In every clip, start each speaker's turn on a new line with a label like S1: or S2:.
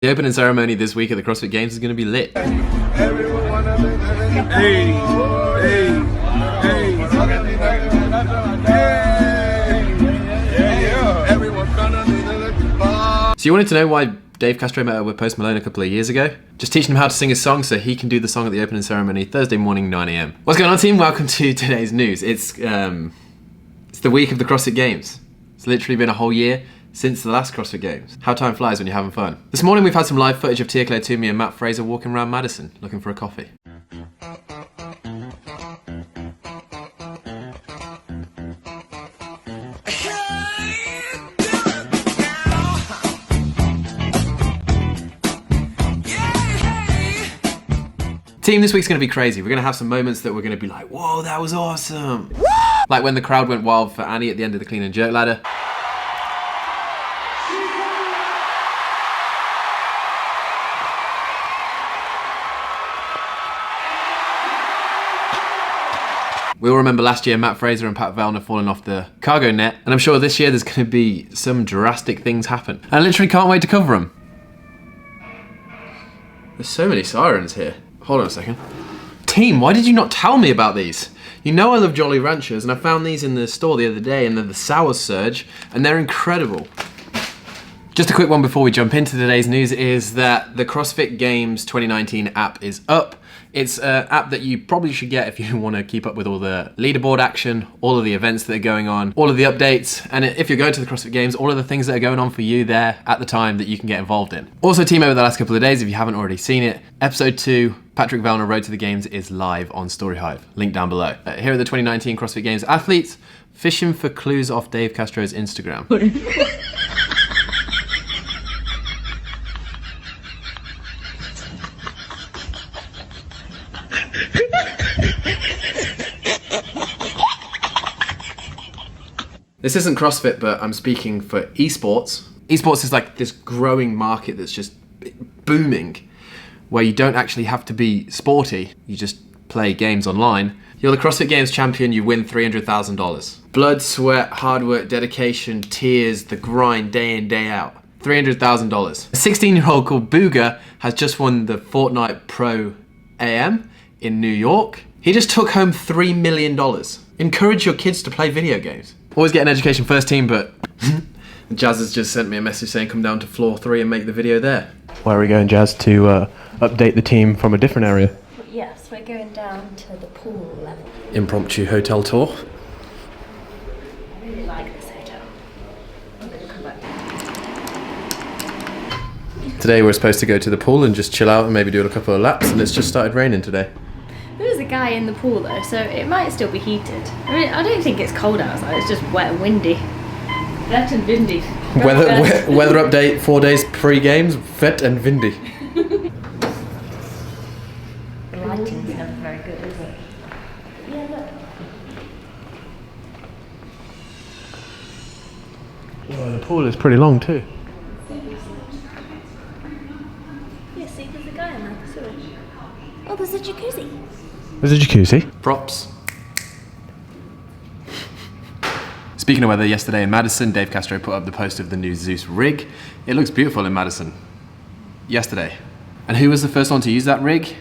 S1: The opening ceremony this week at the CrossFit Games is going to be lit. So you wanted to know why Dave Castro met up with Post Malone a couple of years ago? Just teaching him how to sing his song so he can do the song at the opening ceremony Thursday morning, 9 AM. What's going on, team? Welcome to today's news. It's the week of the CrossFit Games. It's literally been a whole year since the last CrossFit Games. How time flies when you're having fun. This morning we've had some live footage of Tia Claire Toomey and Matt Fraser walking around Madison looking for a coffee. Team, this week's going to be crazy. We're going to have some moments that we're going to be like, whoa, that was awesome. Like when the crowd went wild for Annie at the end of the clean and jerk ladder. We all remember last year Matt Fraser and Pat Vellner falling off the cargo net, and I'm sure this year there's going to be some drastic things happen. I literally can't wait to cover them. There's so many sirens here. Hold on a second. Team, why did you not tell me about these? You know I love Jolly Ranchers, and I found these in the store the other day, and they're the Sour Surge, and they're incredible. Just a quick one before we jump into today's news is that the CrossFit Games 2019 app is up. It's an app that you probably should get if you want to keep up with all the leaderboard action, all of the events that are going on, all of the updates, and if you're going to the CrossFit Games, all of the things that are going on for you there at the time that you can get involved in. Also, team, over the last couple of days, if you haven't already seen it, episode 2, Patrick Vellner Road to the Games is live on Storyhive. Link down below. Here are the 2019 CrossFit Games athletes fishing for clues off Dave Castro's Instagram. This isn't CrossFit, but I'm speaking for esports. Esports is like this growing market that's just booming, where you don't actually have to be sporty, you just play games online. You're the CrossFit Games champion, you win $300,000. Blood, sweat, hard work, dedication, tears, the grind, day in, day out. $300,000. A 16-year-old called Booger has just won the Fortnite Pro AM in New York. He just took home $3 million. Encourage your kids to play video games. Always get an education first, team, but Jazz has just sent me a message saying come down to floor 3 and make the video there. Where are we going, Jazz, to update the team from a different area?
S2: Yes, we're going down to the pool level.
S1: Impromptu hotel tour.
S2: I really like this hotel. I'm going to come back.
S1: Today we're supposed to go to the pool and just chill out and maybe do a couple of laps, and it's just started raining today.
S2: There is a guy in the pool though, so it might still be heated. I mean, I don't think it's cold outside, it's just wet and windy. Wet and windy.
S1: Weather update 4 days pre-games, wet and windy.
S2: The lighting's never very good, is it? Yeah, look.
S1: Well, the pool is pretty long too.
S2: Yeah, see, there's a guy in there. Sewage. Oh, there's a jacuzzi.
S1: There's a jacuzzi. Props. Speaking of weather, yesterday in Madison, Dave Castro put up the post of the new Zeus rig. It looks beautiful in Madison. Yesterday. And who was the first one to use that rig?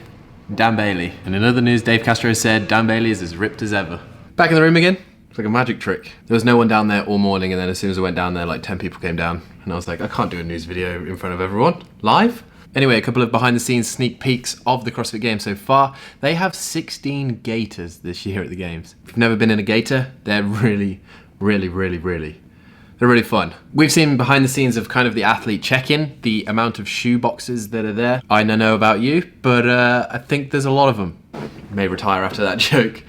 S1: Dan Bailey. And in other news, Dave Castro said Dan Bailey is as ripped as ever. Back in the room again. It's like a magic trick. There was no one down there all morning, and then as soon as I went down there, like 10 people came down. And I was like, I can't do a news video in front of everyone. Live? Anyway, a couple of behind-the-scenes sneak peeks of the CrossFit Games so far. They have 16 gaiters this year at the Games. If you've never been in a gaiter, they're really they're really fun. We've seen behind the scenes of kind of the athlete check-in, the amount of shoe boxes that are there. I don't know about you, but I think there's a lot of them. May retire after that joke.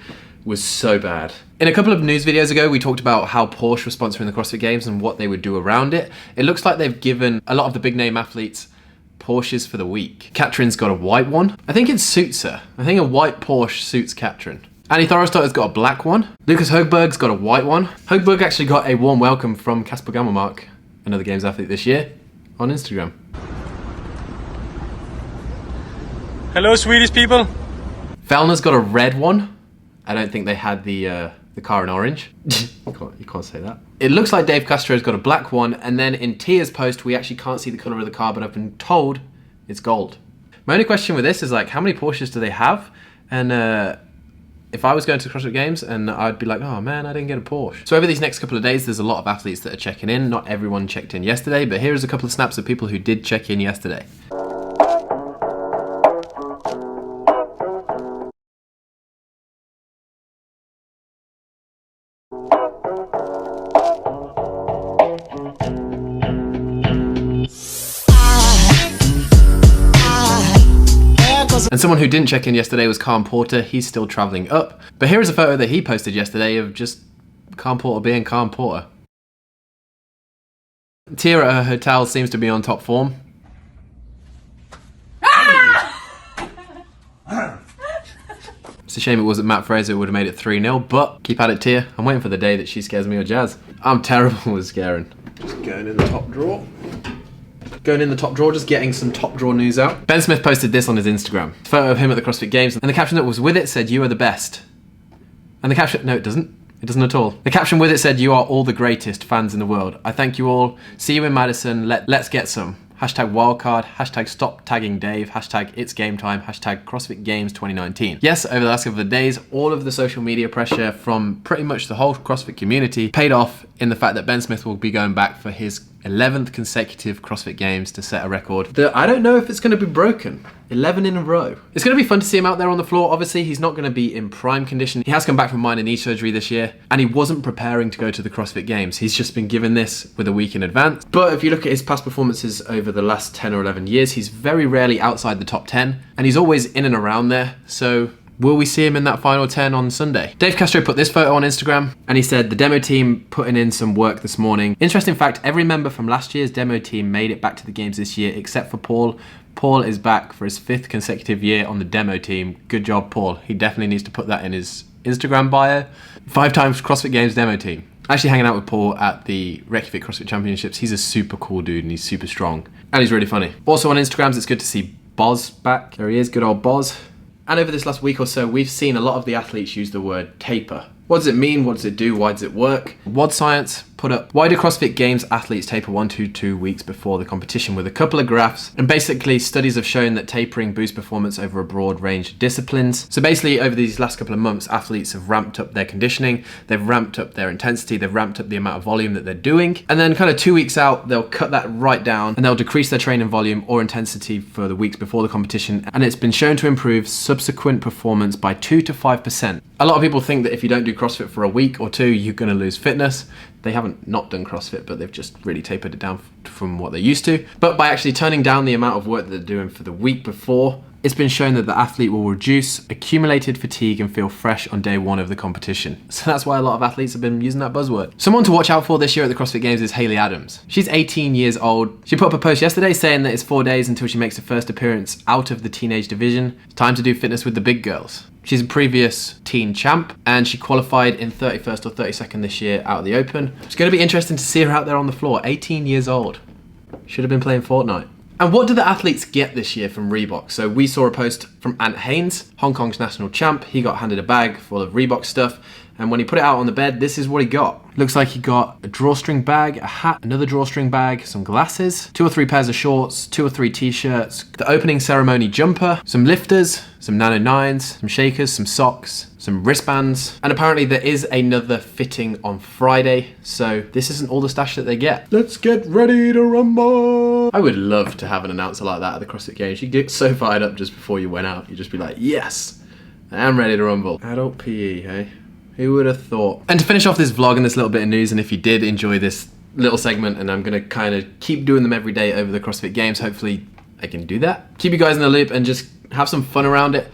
S1: Was so bad. In a couple of news videos ago, we talked about how Porsche was sponsoring the CrossFit Games and what they would do around it. It looks like they've given a lot of the big name athletes Porsches for the week. Katrin's got a white one. I think it suits her. I think a white Porsche suits Katrin. Annie Thorstadter's got a black one. Lucas Högberg's got a white one. Högberg actually got a warm welcome from Casper Gammelmark, another Games athlete this year, on Instagram.
S3: Hello, Swedish people.
S1: Vellner's got a red one. I don't think they had the the car in orange. You can't say that. It looks like Dave Castro's got a black one, and then in Tia's post, we actually can't see the colour of the car, but I've been told it's gold. My only question with this is like, how many Porsches do they have? And if I was going to the CrossFit Games, and I'd be like, oh man, I didn't get a Porsche. So over these next couple of days, there's a lot of athletes that are checking in. Not everyone checked in yesterday, but here's a couple of snaps of people who did check in yesterday. And someone who didn't check in yesterday was Calm Porter. He's still travelling up. But here is a photo that he posted yesterday of just Calm Porter being Calm Porter. Tia at her hotel seems to be on top form. It's a shame it wasn't Matt Fraser who would have made it 3-0, but keep at it, Tia. I'm waiting for the day that she scares me or Jazz. I'm terrible with scaring. Just going in the top drawer. Going in the top drawer, just getting some top drawer news out. Ben Smith posted this on his Instagram. A photo of him at the CrossFit Games, and the caption that was with it said, "You are the best." And the caption, no, it doesn't. It doesn't at all. The caption with it said, "You are all the greatest fans in the world. I thank you all. See you in Madison. Let's get some. Hashtag wildcard, hashtag stop tagging Dave, hashtag it's game time, hashtag CrossFit Games 2019. Yes, over the last couple of days, all of the social media pressure from pretty much the whole CrossFit community paid off in the fact that Ben Smith will be going back for his 11th consecutive CrossFit Games to set a record that I don't know if it's going to be broken. 11 in a row. It's going to be fun to see him out there on the floor. Obviously, he's not going to be in prime condition. He has come back from minor knee surgery this year, and he wasn't preparing to go to the CrossFit Games. He's just been given this with a week in advance. But if you look at his past performances over the last 10 or 11 years, he's very rarely outside the top 10, and he's always in and around there. So will we see him in that final 10 on Sunday? Dave Castro put this photo on Instagram, and he said, the demo team putting in some work this morning. Interesting fact, every member from last year's demo team made it back to the games this year, except for Paul. Paul is back for his 5th consecutive year on the demo team. Good job, Paul. He definitely needs to put that in his Instagram bio. 5 times CrossFit Games demo team. Actually hanging out with Paul at the Reykjavik CrossFit Championships. He's a super cool dude, and he's super strong. And he's really funny. Also on Instagrams, it's good to see Boz back. There he is, good old Boz. And over this last week or so, we've seen a lot of the athletes use the word taper. What does it mean? What does it do? Why does it work? WOD Science put up, why do CrossFit Games athletes taper 1 to 2 weeks before the competition, with a couple of graphs. And basically, studies have shown that tapering boosts performance over a broad range of disciplines. So basically, over these last couple of months, athletes have ramped up their conditioning, they've ramped up their intensity, they've ramped up the amount of volume that they're doing. And then kind of 2 weeks out, they'll cut that right down, and they'll decrease their training volume or intensity for the weeks before the competition. And it's been shown to improve subsequent performance by 2 to 5%. A lot of people think that if you don't do CrossFit for a week or two, you're going to lose fitness. They haven't not done CrossFit, but they've just really tapered it down from what they used to. But by actually turning down the amount of work that they're doing for the week before, it's been shown that the athlete will reduce accumulated fatigue and feel fresh on day 1 of the competition. So that's why a lot of athletes have been using that buzzword. Someone to watch out for this year at the CrossFit Games is Hayley Adams. She's 18 years old. She put up a post yesterday saying that it's 4 days until she makes her first appearance out of the teenage division. It's time to do fitness with the big girls. She's a previous teen champ, and she qualified in 31st or 32nd this year out of the Open. It's going to be interesting to see her out there on the floor. 18 years old. Should have been playing Fortnite. And what do the athletes get this year from Reebok? So we saw a post from Ant Haynes, Hong Kong's national champ. He got handed a bag full of Reebok stuff, and when he put it out on the bed, this is what he got. Looks like he got a drawstring bag, a hat, another drawstring bag, some glasses, 2 or 3 pairs of shorts, 2 or 3 t-shirts, the opening ceremony jumper, some lifters, some Nano 9s, some shakers, some socks, some wristbands, and apparently there is another fitting on Friday, so this isn't all the stash that they get. Let's get ready to rumble! I would love to have an announcer like that at the CrossFit Games. You get so fired up just before you went out. You'd just be like, yes, I am ready to rumble. Adult PE, hey? Who would have thought? And to finish off this vlog and this little bit of news, and if you did enjoy this little segment, and I'm gonna kind of keep doing them every day over the CrossFit Games, hopefully I can do that. Keep you guys in the loop and just have some fun around it.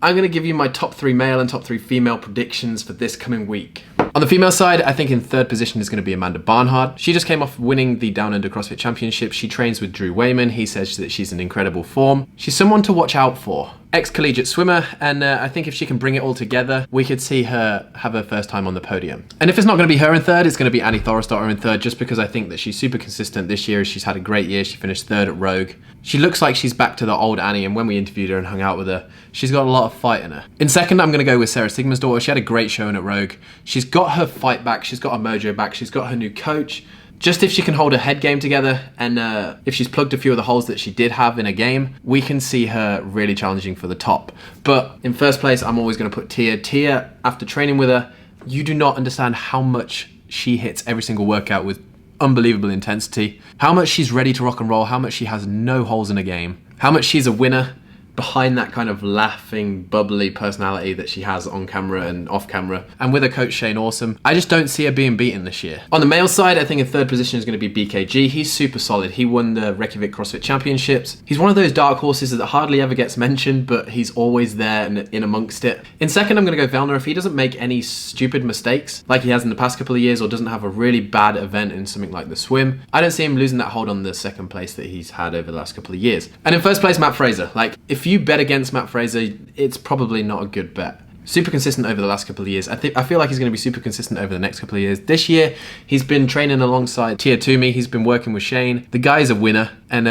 S1: I'm gonna give you my top 3 male and top 3 female predictions for this coming week. On the female side, I think in 3rd position is going to be Amanda Barnhart. She just came off winning the Down Under CrossFit Championship. She trains with Drew Wayman. He says that she's in incredible form. She's someone to watch out for ex-collegiate swimmer, and I think if she can bring it all together, we could see her have her first time on the podium. And if it's not going to be her in third, it's going to be Annie Thorstadter in third, just because I think that she's super consistent this year. She's had a great year. She finished third at Rogue. She looks like she's back to the old Annie, and when we interviewed her and hung out with her, she's got a lot of fight in her. In second, I'm going to go with Sarah Sigmarsdottir. She had a great showing at Rogue. She's got her fight back. She's got her mojo back. She's got her new coach. Just if she can hold her head game together, and if she's plugged a few of the holes that she did have in a game, we can see her really challenging for the top. But in first place, I'm always going to put Tia. Tia, after training with her, you do not understand how much she hits every single workout with unbelievable intensity, how much she's ready to rock and roll, how much she has no holes in a game, how much she's a winner behind that kind of laughing, bubbly personality that she has on camera and off camera. And with her coach Shane Awesome, I just don't see her being beaten this year. On the male side, I think in third position is going to be BKG. He's super solid. He won the Reykjavik CrossFit Championships. He's one of those dark horses that hardly ever gets mentioned, but he's always there and in amongst it. In second, I'm going to go Vellner. If he doesn't make any stupid mistakes like he has in the past couple of years, or doesn't have a really bad event in something like the swim, I don't see him losing that hold on the second place that he's had over the last couple of years. And in first place, Matt Fraser. Like, if you bet against Matt Fraser, it's probably not a good bet. Super consistent over the last couple of years. I feel like he's going to be super consistent over the next couple of years. This year, he's been training alongside Tia Toomey. He's been working with Shane. The guy's a winner, and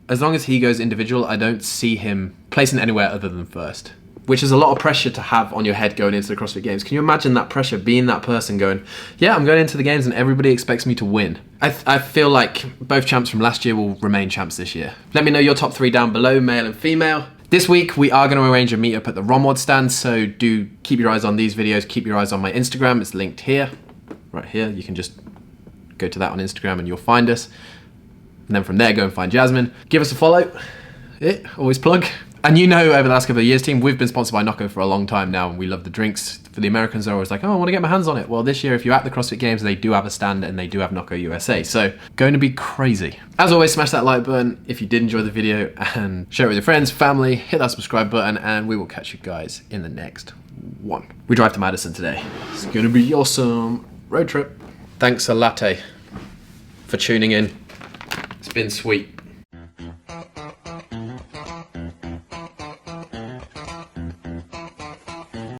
S1: as long as he goes individual, I don't see him placing anywhere other than first, which is a lot of pressure to have on your head going into the CrossFit Games. Can you imagine that pressure, being that person going, yeah, I'm going into the Games and everybody expects me to win? I feel like both champs from last year will remain champs this year. Let me know your top 3 down below, male and female. This week, we are going to arrange a meetup at the Romwad stand, so do keep your eyes on these videos, keep your eyes on my Instagram. It's linked here, right here. You can just go to that on Instagram and you'll find us. And then from there, go and find Jasmine. Give us a follow. Always plug. And you know, over the last couple of years, team, we've been sponsored by Nocco for a long time now, and we love the drinks. For the Americans, they're always like, oh, I want to get my hands on it. Well, this year, if you're at the CrossFit Games, they do have a stand, and they do have Nocco USA. So, going to be crazy. As always, smash that like button if you did enjoy the video, and share it with your friends, family, hit that subscribe button, and we will catch you guys in the next one. We drive to Madison today. It's going to be awesome. Road trip. Thanks a latte for tuning in. It's been sweet.